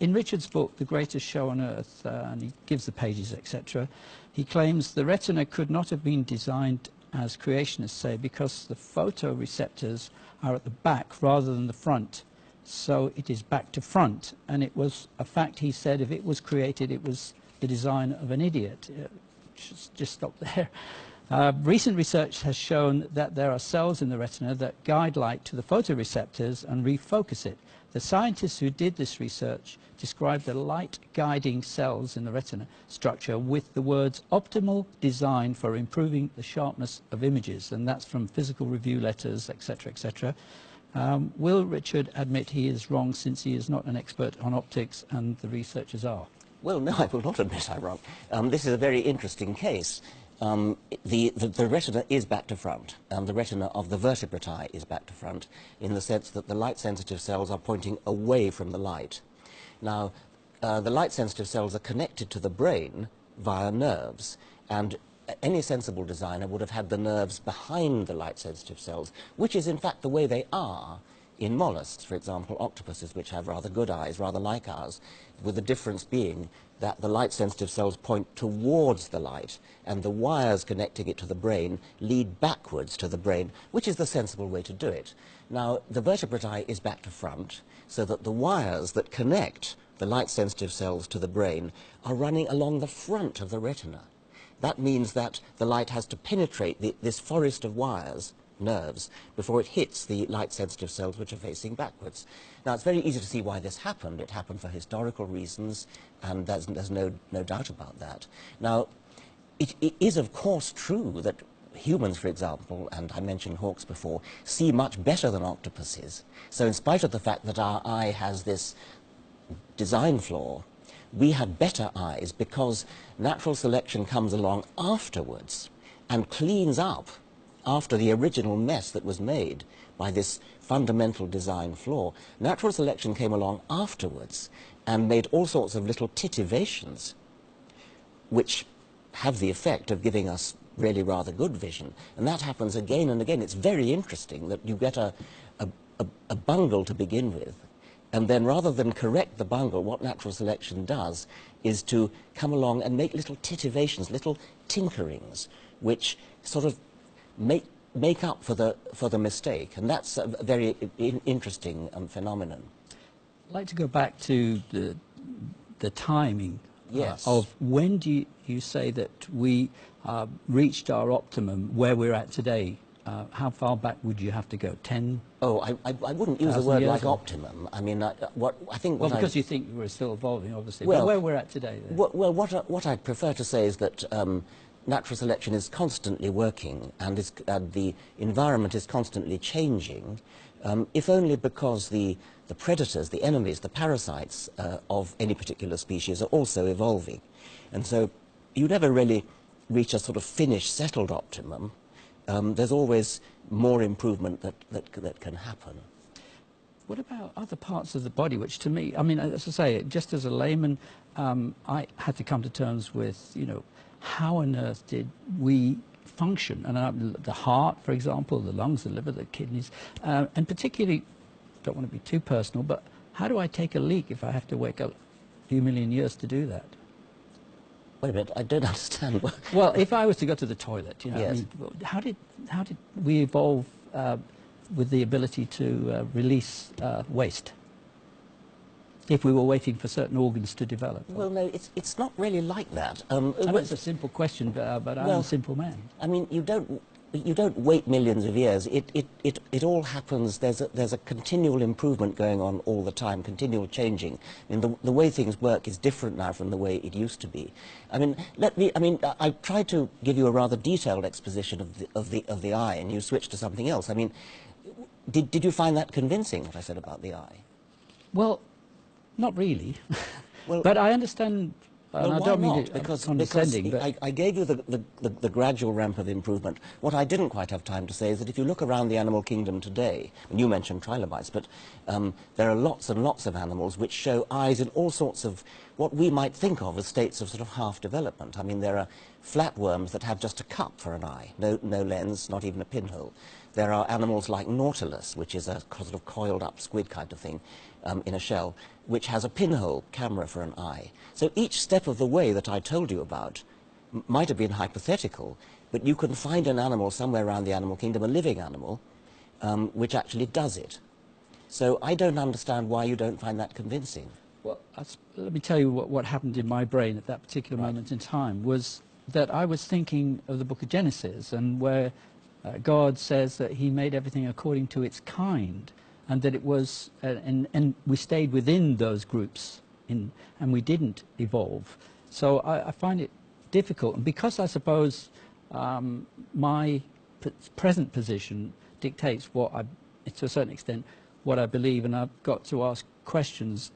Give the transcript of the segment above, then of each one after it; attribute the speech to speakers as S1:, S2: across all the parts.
S1: In Richard's book, The Greatest Show on Earth, and he gives the pages, etc., he claims the retina could not have been designed, as creationists say, because the photoreceptors are at the back rather than the front. So it is back to front. And it was a fact, he said, if it was created, it was the design of an idiot. Just stop there. Recent research has shown that there are cells in the retina that guide light to the photoreceptors and refocus it. The scientists who did this research described the light-guiding cells in the retina structure with the words optimal design for improving the sharpness of images, and that's from Physical Review letters, etc., etc. Will Richard admit he is wrong, since he is not an expert on optics and the researchers are?
S2: Well, no, I will not admit I'm wrong. This is a very interesting case. The retina is back to front. The retina of the vertebrati is back to front, in the sense that the light-sensitive cells are pointing away from the light. Now, the light-sensitive cells are connected to the brain via nerves, and any sensible designer would have had the nerves behind the light-sensitive cells, which is in fact the way they are in mollusks, for example, octopuses, which have rather good eyes, rather like ours, with the difference being that the light-sensitive cells point towards the light, and the wires connecting it to the brain lead backwards to the brain, which is the sensible way to do it. Now, the vertebrati is back to front, so that the wires that connect the light-sensitive cells to the brain are running along the front of the retina. That means that the light has to penetrate this forest of wires, nerves, before it hits the light-sensitive cells, which are facing backwards. Now, it's very easy to see why this happened. It happened for historical reasons, and there's no doubt about that. Now, it is, of course, true that humans, for example, and I mentioned hawks before, see much better than octopuses. So in spite of the fact that our eye has this design flaw, we have better eyes because natural selection comes along afterwards and cleans up after the original mess that was made by this fundamental design flaw. Natural selection came along afterwards and made all sorts of little titivations which have the effect of giving us really rather good vision. And that happens again and again. It's very interesting that you get a bungle to begin with, and then rather than correct the bungle, what natural selection does is to come along and make little titivations, little tinkerings, which sort of make up for the mistake. And that's a very interesting phenomenon.
S1: I'd like to go back to the timing.
S2: Yes.
S1: Of when do you say that we reached our optimum where we're at today? How far back would you have to go? 10?
S2: Oh, I wouldn't use a word like optimum. I mean,
S1: because you think we're still evolving, obviously. Well, but where we're at today. Then.
S2: Well, what I'd prefer to say is that natural selection is constantly working, and the environment is constantly changing, if only because the predators, the enemies, the parasites of any particular species are also evolving. And so you never really reach a sort of finished, settled optimum. There's always more improvement that can happen.
S1: What about other parts of the body, which to me, I mean, as I say, just as a layman, I had to come to terms with, you know, how on earth did we function? And the heart, for example, the lungs, the liver, the kidneys, and particularly, don't want to be too personal, but how do I take a leak if I have to wake up a few million years to do that?
S2: Wait a minute, I don't understand.
S1: Well, if I was to go to the toilet, you know,
S2: yes.
S1: I mean, how did we evolve with the ability to release waste if we were waiting for certain organs to develop?
S2: Well, no, it's not really like that.
S1: I know it's a simple question, but I'm a simple man.
S2: I mean, you don't wait millions of years. It all happens. There's a continual improvement going on all the time, continual changing. I mean, the way things work is different now from the way it used to be. I mean, I tried to give you a rather detailed exposition of the eye, and you switched to something else. I mean, did you find that convincing, what I said about the eye?
S1: Well, not really.
S2: Well,
S1: but I understand.
S2: Well,
S1: I don't mean it condescending, but
S2: I gave you the gradual ramp of improvement. What I didn't quite have time to say is that if you look around the animal kingdom today, and you mentioned trilobites, but there are lots and lots of animals which show eyes in all sorts of what we might think of as states of sort of half-development. I mean, there are flatworms that have just a cup for an eye, no lens, not even a pinhole. There are animals like Nautilus, which is a sort of coiled-up squid kind of thing in a shell, which has a pinhole camera for an eye. So each step of the way that I told you about might have been hypothetical, but you can find an animal somewhere around the animal kingdom, a living animal, which actually does it. So I don't understand why you don't find that convincing.
S1: Well, let me tell you what happened in my brain at that particular moment in time, was that I was thinking of the book of Genesis, and where God says that he made everything according to its kind, and that it was, and we stayed within those groups, and we didn't evolve. So I find it difficult, and because I suppose my present position dictates what to a certain extent, what I believe, and I've got to ask questions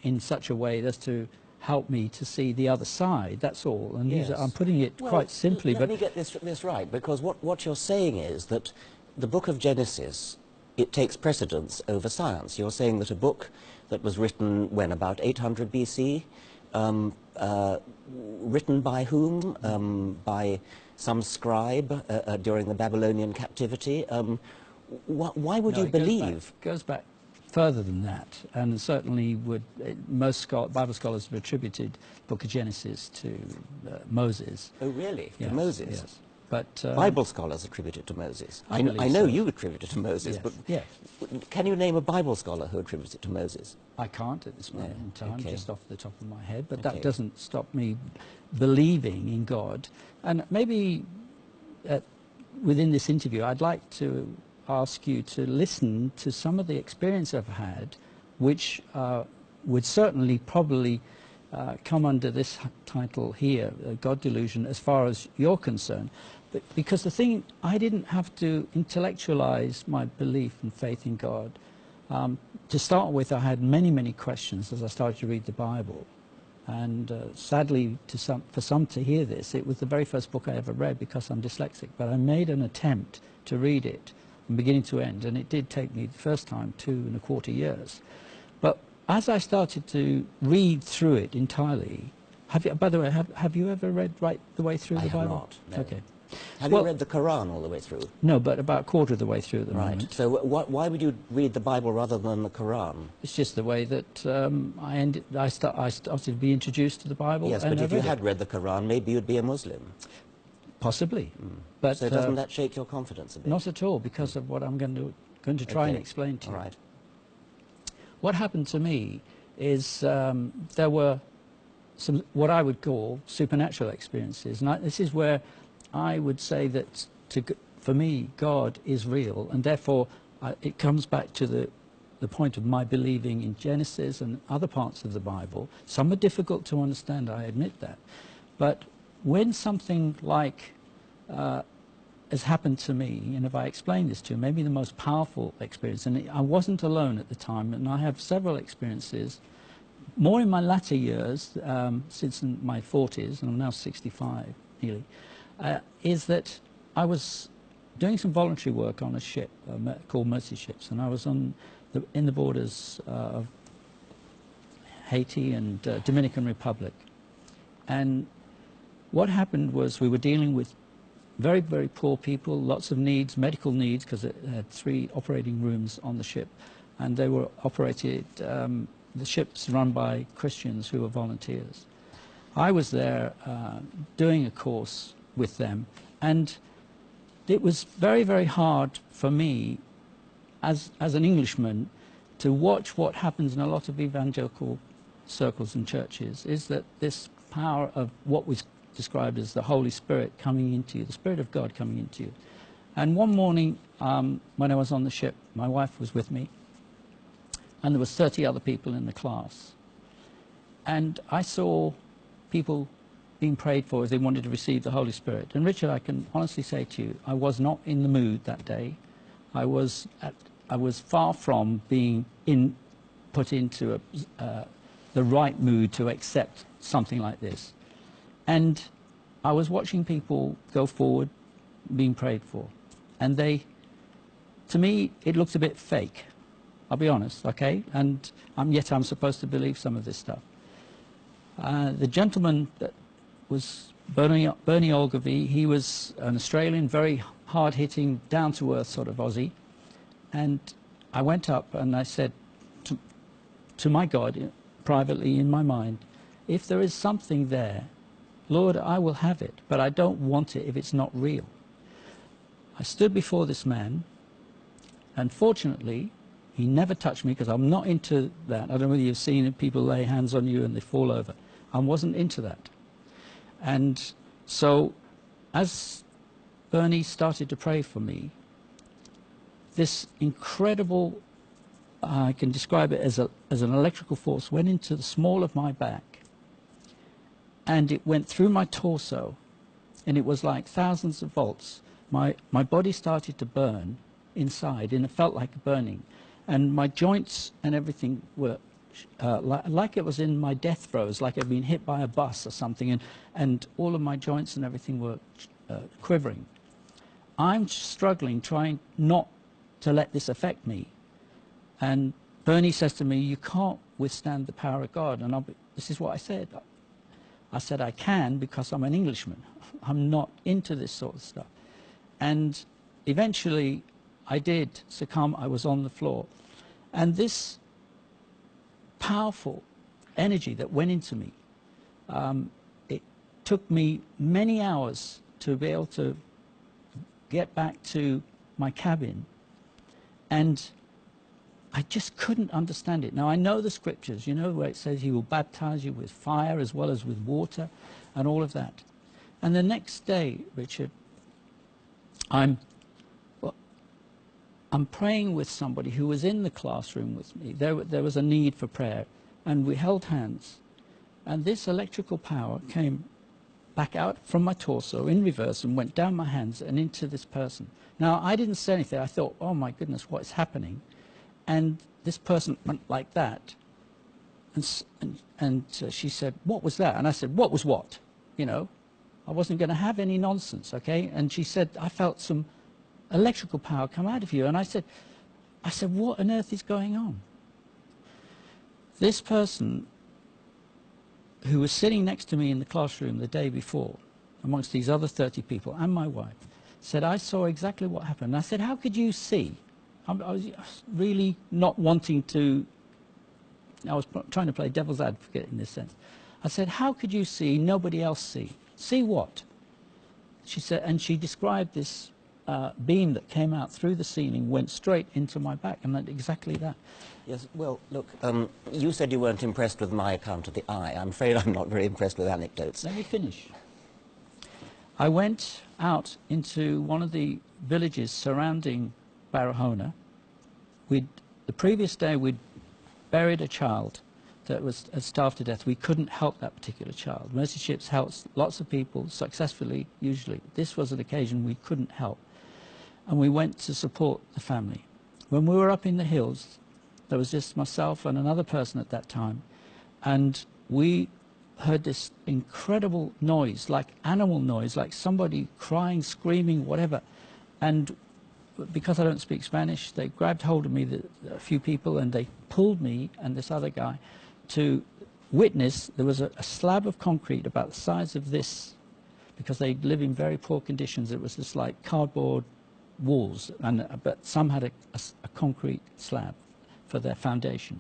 S1: in such a way as to help me to see the other side, that's all. And
S2: yes.
S1: I'm putting it quite simply.
S2: Let me get this right, because what you're saying is that the book of Genesis, it takes precedence over science. You're saying that a book that was written, when, about 800 BC, written by whom? By some scribe during the Babylonian captivity. Why would you believe?
S1: It goes back further than that, and certainly most Bible scholars have attributed the book of Genesis to Moses.
S2: Oh, really?
S1: Yes,
S2: to Moses?
S1: Yes. But
S2: Bible scholars attribute it to Moses. I know
S1: so.
S2: You attribute it to Moses,
S1: Yes.
S2: but
S1: yes.
S2: Can you name a Bible scholar who attributes it to Moses?
S1: I can't at this moment in time,
S2: okay.
S1: just off the top of my head, but
S2: Okay.
S1: that doesn't stop me believing in God. And maybe within this interview, I'd like to ask you to listen to some of the experience I've had, which would certainly probably come under this title here, God Delusion, as far as you're concerned. But because the thing, I didn't have to intellectualize my belief and faith in God. To start with, I had many questions as I started to read the Bible. And sadly, for some to hear this, it was the very first book I ever read because I'm dyslexic. But I made an attempt to read it from beginning to end, and it did take me the first time 2.25 years. But as I started to read through it entirely, by the way, have you ever read right the way through the Bible?
S2: I have not. No.
S1: Okay.
S2: Have you read the Quran all the way through?
S1: No, but about a quarter of the way through at the moment.
S2: Right. So why would you read the Bible rather than the Quran?
S1: It's just the way that I started to be introduced to the Bible.
S2: Yes, but if you had read the Quran, maybe you'd be a Muslim.
S1: Possibly. But
S2: so doesn't that shake your confidence a bit?
S1: Not at all, because of what I'm going to try and explain to you.
S2: All right.
S1: What happened to me is there were some what I would call supernatural experiences, and this is where I would say that for me God is real, and therefore it comes back to the point of my believing in Genesis and other parts of the Bible. Some are difficult to understand, I admit that, but when something like has happened to me, and if I explain this to you, maybe the most powerful experience, and I wasn't alone at the time, and I have several experiences, more in my latter years, since in my 40s, and I'm now 65 nearly, is that I was doing some voluntary work on a ship called Mercy Ships, and I was in the borders of Haiti and Dominican Republic. And what happened was we were dealing with very poor people, lots of needs, medical needs, because it had 3 operating rooms on the ship, and they were operated, the ship's run by Christians who were volunteers. I was there doing a course with them, and it was very hard for me as an Englishman to watch what happens in a lot of evangelical circles and churches, is that this power of what was described as the Holy Spirit coming into you, the Spirit of God coming into you. And one morning when I was on the ship, my wife was with me, and there was 30 other people in the class. And I saw people being prayed for as they wanted to receive the Holy Spirit. And Richard, I can honestly say to you, I was not in the mood that day. I was far from being put into the right mood to accept something like this. And I was watching people go forward, being prayed for. And to me, it looked a bit fake. I'll be honest, okay? And yet I'm supposed to believe some of this stuff. The gentleman that was Bernie Ogilvie, he was an Australian, very hard-hitting, down-to-earth sort of Aussie. And I went up and I said to my God, privately in my mind, if there is something there, Lord, I will have it, but I don't want it if it's not real. I stood before this man, and fortunately, he never touched me because I'm not into that. I don't know whether you've seen people lay hands on you and they fall over. I wasn't into that. And so, as Bernie started to pray for me, this incredible, I can describe it as an electrical force, went into the small of my back, and it went through my torso, and it was like thousands of volts. My body started to burn inside, and it felt like burning. And my joints and everything were like it was in my death throes, like I'd been hit by a bus or something, and all of my joints and everything were quivering. I'm struggling, trying not to let this affect me. And Bernie says to me, you can't withstand the power of God. And this is what I said. I said, I can because I'm an Englishman. I'm not into this sort of stuff. And eventually, I did succumb. I was on the floor. And this powerful energy that went into me, it took me many hours to be able to get back to my cabin. And I just couldn't understand it. Now, I know the scriptures, you know, where it says he will baptize you with fire as well as with water and all of that. And the next day, Richard, I'm praying with somebody who was in the classroom with me. There was a need for prayer, and we held hands. And this electrical power came back out from my torso in reverse and went down my hands and into this person. Now, I didn't say anything. I thought, oh, my goodness, what is happening? And this person went like that. And she said, what was that? And I said, what was what? You know, I wasn't going to have any nonsense, okay? And she said, I felt some electrical power come out of you. And I said, what on earth is going on? This person who was sitting next to me in the classroom the day before, amongst these other 30 people, and my wife, said, I saw exactly what happened. And I said, how could you see? I was really not wanting to, I was trying to play devil's advocate in this sense. I said, how could you see, nobody else see? See what? She said, and she described this beam that came out through the ceiling, went straight into my back, and then exactly that.
S2: Yes, well, look, you said you weren't impressed with my account of the eye. I'm afraid I'm not very impressed with anecdotes.
S1: Let me finish. I went out into one of the villages surrounding Barahona. The previous day we'd buried a child that had starved to death. We couldn't help that particular child. Mercy ships helped lots of people successfully, usually. This was an occasion we couldn't help. And we went to support the family. When we were up in the hills, there was just myself and another person at that time, and we heard this incredible noise, like animal noise, like somebody crying, screaming, whatever. And because I don't speak Spanish, they grabbed hold of me, a few people, and they pulled me and this other guy to witness. There was a slab of concrete about the size of this, because they live in very poor conditions. It was just like cardboard walls, but some had a concrete slab for their foundation.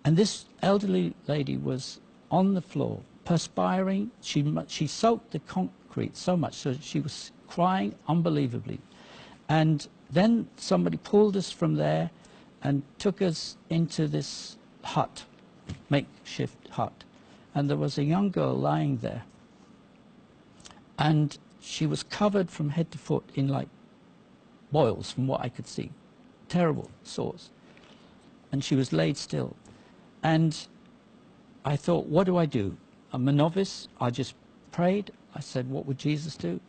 S1: And this elderly lady was on the floor, perspiring. She soaked the concrete so much, so she was crying unbelievably. And then somebody pulled us from there and took us into this hut, makeshift hut. And there was a young girl lying there. And she was covered from head to foot in like boils, from what I could see. Terrible sores. And she was laid still. And I thought, what do I do? I'm a novice. I just prayed. I said, what would Jesus do?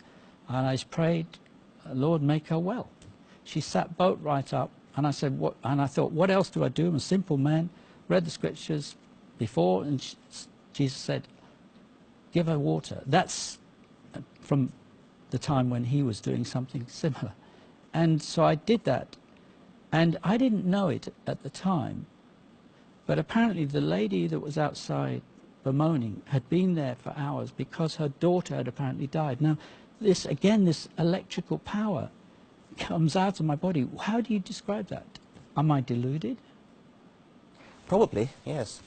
S1: And I prayed, Lord, make her well. She sat bolt right up, and I said, what? And I thought, what else do I do? I'm a simple man. Read the scriptures before, and Jesus said, give her water. That's from the time when he was doing something similar. And so I did that, and I didn't know it at the time, but apparently the lady that was outside bemoaning had been there for hours because her daughter had apparently died. Now, this, again, this electrical power comes out of my body. How do you describe that? Am I deluded?
S2: Probably, yes.